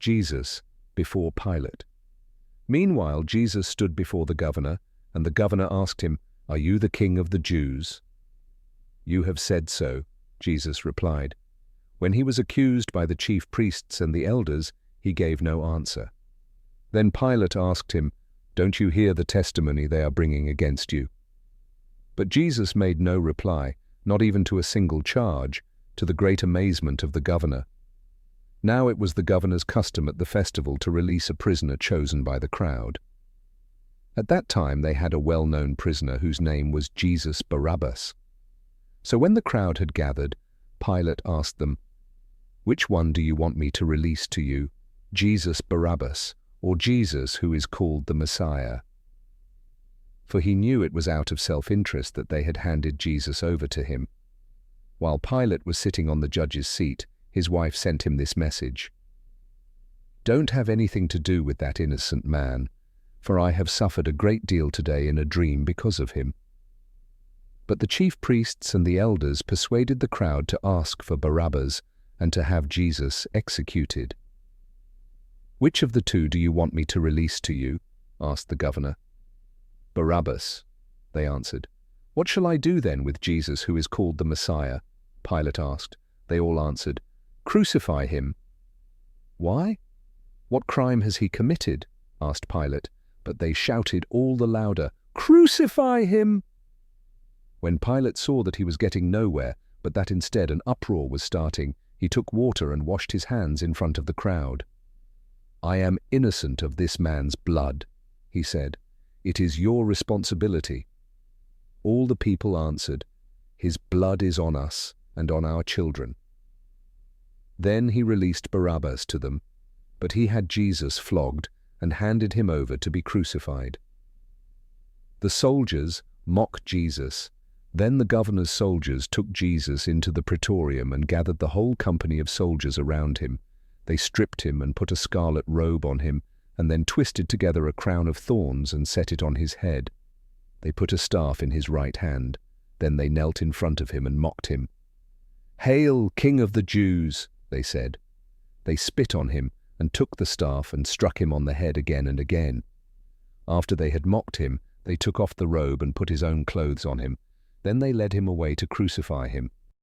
Jesus before Pilate. Meanwhile, Jesus stood before the governor, and the governor asked him, "Are you the king of the Jews?" "You have said so," Jesus replied. When he was accused by the chief priests and the elders, he gave no answer. Then Pilate asked him, "Don't you hear the testimony they are bringing against you?" But Jesus made no reply, not even to a single charge, to the great amazement of the governor. Now it was the governor's custom at the festival to release a prisoner chosen by the crowd. At that time they had a well-known prisoner whose name was Jesus Barabbas. So when the crowd had gathered, Pilate asked them, "Which one do you want me to release to you, Jesus Barabbas, or Jesus who is called the Messiah?" For he knew it was out of self-interest that they had handed Jesus over to him. While Pilate was sitting on the judge's seat, his wife sent him this message: "Don't have anything to do with that innocent man, for I have suffered a great deal today in a dream because of him." But the chief priests and the elders persuaded the crowd to ask for Barabbas and to have Jesus executed. "Which of the two do you want me to release to you?" asked the governor. "Barabbas," they answered. "What shall I do then with Jesus who is called the Messiah?" Pilate asked. They all answered, "Crucify him." "Why? What crime has he committed?" asked Pilate, but they shouted all the louder, "Crucify him!" When Pilate saw that he was getting nowhere, but that instead an uproar was starting, he took water and washed his hands in front of the crowd. "I am innocent of this man's blood," he said. "It is your responsibility." All the people answered, "His blood is on us and on our children." Then he released Barabbas to them, but he had Jesus flogged and handed him over to be crucified. The soldiers mocked Jesus. Then the governor's soldiers took Jesus into the praetorium and gathered the whole company of soldiers around him. They stripped him and put a scarlet robe on him, and then twisted together a crown of thorns and set it on his head. They put a staff in his right hand. Then they knelt in front of him and mocked him. "Hail, King of the Jews!" they said. They spit on him and took the staff and struck him on the head again and again. After they had mocked him, they took off the robe and put his own clothes on him. Then they led him away to crucify him.